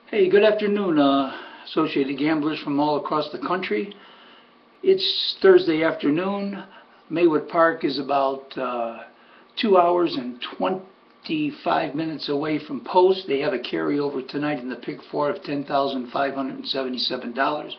Hey, good afternoon, associated gamblers from all across the country. It's Thursday afternoon. Maywood Park is about 2 hours and 25 minutes away from post. They have a carryover tonight in the Pick 4 of $10,577.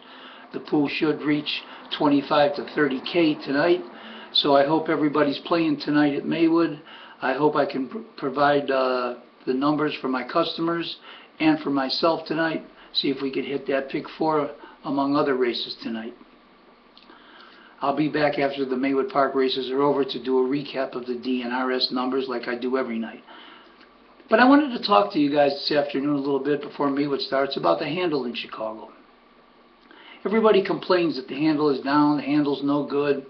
The pool should reach 25 to 30K tonight. So I hope everybody's playing tonight at Maywood. I hope I can provide the numbers for my customers and for myself tonight. See if we could hit that Pick 4 among other races tonight. I'll be back after the Maywood Park races are over to do a recap of the DNRS numbers like I do every night. But I wanted to talk to you guys this afternoon a little bit before Maywood starts about the handle in Chicago. Everybody complains that the handle is down, the handle's no good.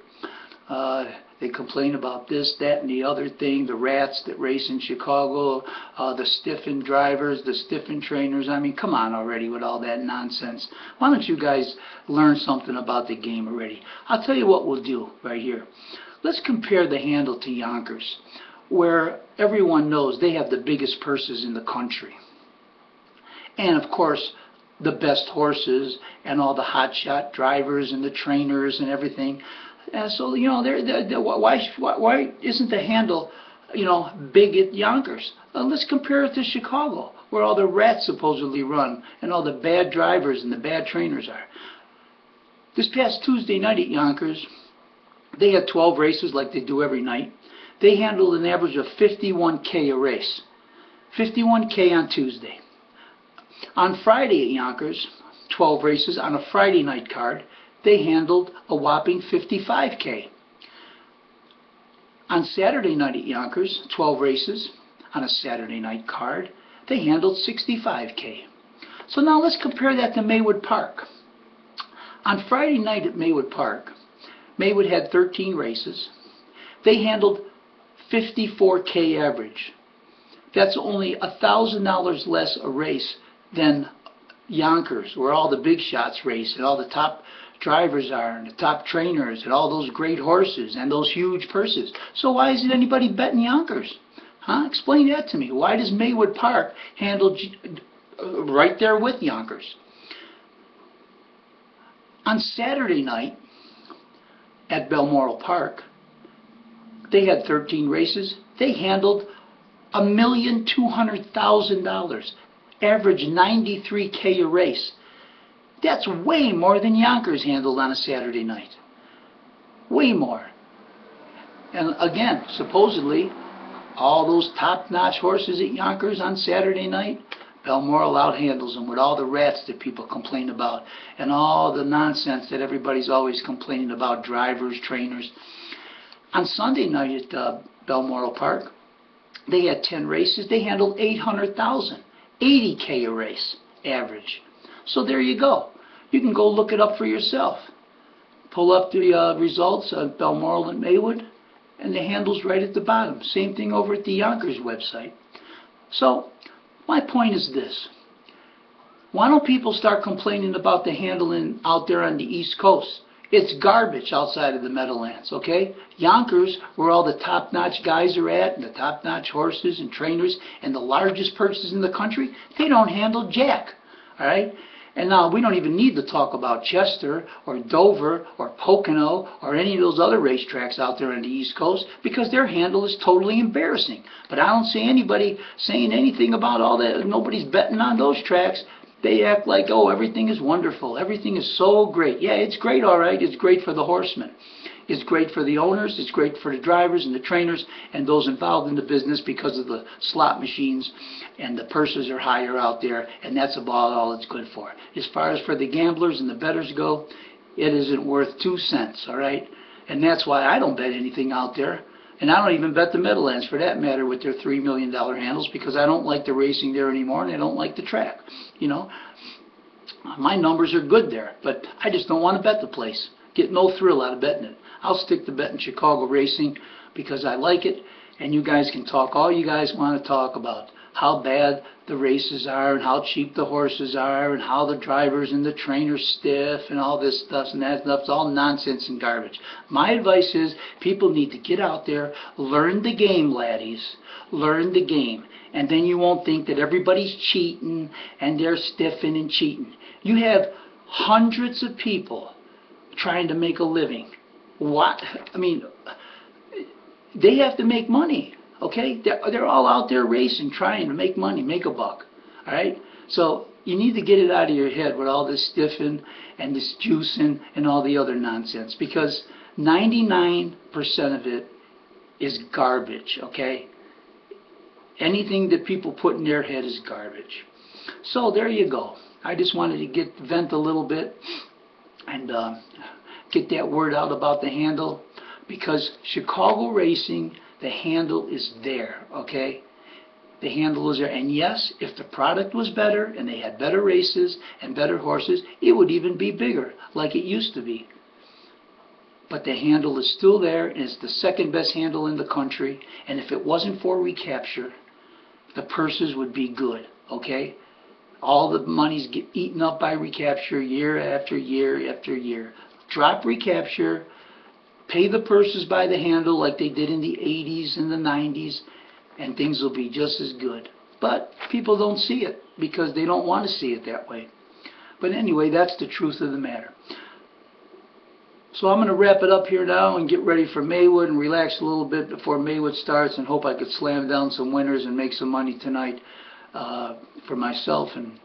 They complain about this, that, and the other thing, the rats that race in Chicago, the stiffened drivers, the stiffened trainers. I mean, come on already with all that nonsense. Why don't you guys learn something about the game already? I'll tell you what we'll do right here. Let's compare the handle to Yonkers, where everyone knows they have the biggest purses in the country. And, of course, the best horses and all the hotshot drivers and the trainers and everything. So, you know, why isn't the handle, you know, big at Yonkers? Let's compare it to Chicago, where all the rats supposedly run and all the bad drivers and the bad trainers are. This past Tuesday night at Yonkers, they had 12 races like they do every night. They handled an average of 51K a race. 51K on Tuesday. On Friday at Yonkers, 12 races on a Friday night card, they handled a whopping 55K. On Saturday night at Yonkers, 12 races on a Saturday night card, they handled 65K. So now let's compare that to Maywood Park. On Friday night at Maywood Park, Maywood had 13 races. They handled 54K average. That's only $1,000 less a race than Yonkers, where all the big shots race and all the top drivers are and the top trainers and all those great horses and those huge purses. So why isn't anybody betting Yonkers? Explain that to me. Why does Maywood Park handle right there with Yonkers? On Saturday night at Balmoral Park, they had 13 races. They handled $1,200,000, average 93K a race. That's way more than Yonkers handled on a Saturday night. Way more. And again, supposedly, all those top-notch horses at Yonkers on Saturday night, Balmoral outhandles them with all the rats that people complain about and all the nonsense that everybody's always complaining about, drivers, trainers. On Sunday night at Balmoral Park, they had 10 races. They handled $800,000, 80K a race average. So there you go. You can go look it up for yourself. Pull up the results of Balmoral and Maywood, and the handle's right at the bottom. Same thing over at the Yonkers website. So my point is this. Why don't people start complaining about the handling out there on the East Coast? It's garbage outside of the Meadowlands, okay? Yonkers, where all the top-notch guys are at, and the top-notch horses and trainers, and the largest purses in the country, they don't handle jack, all right? And now we don't even need to talk about Chester or Dover or Pocono or any of those other racetracks out there on the East Coast, because their handle is totally embarrassing. But I don't see anybody saying anything about all that. Nobody's betting on those tracks. They act like, oh, everything is wonderful. Everything is so great. Yeah, it's great, all right. It's great for the horsemen. It's great for the owners. It's great for the drivers and the trainers and those involved in the business because of the slot machines, and the purses are higher out there, and that's about all it's good for. As far as for the gamblers and the bettors go, it isn't worth 2 cents, all right? And that's why I don't bet anything out there. And I don't even bet the Meadowlands, for that matter, with their $3 million handles, because I don't like the racing there anymore, and I don't like the track. You know, my numbers are good there, but I just don't want to bet the place. Get no thrill out of betting it. I'll stick to betting Chicago racing because I like it, and you guys can talk all you guys want to talk about. How bad the races are and how cheap the horses are and how the drivers and the trainers stiff and all this stuff and that stuff. It's all nonsense and garbage. My advice is people need to get out there, learn the game, laddies. Learn the game. And then you won't think that everybody's cheating and they're stiffing and cheating. You have hundreds of people trying to make a living. What? I mean, they have to make money, okay? They're all out there racing, trying to make money, make a buck, all right? So you need to get it out of your head with all this stiffing and this juicing and all the other nonsense, because 99% of it is garbage, okay? Anything that people put in their head is garbage. So there you go. I just wanted to vent a little bit and get that word out about the handle, because Chicago racing, the handle is there, okay? The handle is there. And yes, if the product was better and they had better races and better horses, it would even be bigger like it used to be. But the handle is still there, and it's the second best handle in the country. And if it wasn't for recapture, the purses would be good, okay? All the money's get eaten up by recapture year after year after year. Drop recapture, pay the purses by the handle like they did in the 80s and the 90s, and things will be just as good. But people don't see it because they don't want to see it that way. But anyway, that's the truth of the matter. So I'm going to wrap it up here now and get ready for Maywood and relax a little bit before Maywood starts, and hope I could slam down some winners and make some money tonight for myself and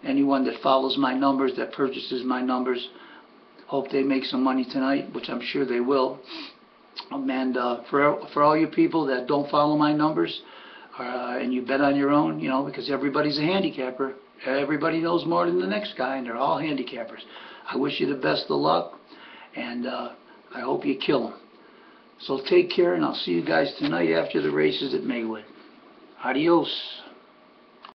anyone that follows my numbers, that purchases my numbers. Hope they make some money tonight, which I'm sure they will. And for all you people that don't follow my numbers and you bet on your own, you know, because everybody's a handicapper. Everybody knows more than the next guy, and they're all handicappers. I wish you the best of luck, and I hope you kill them. So take care, and I'll see you guys tonight after the races at Maywood. Adios.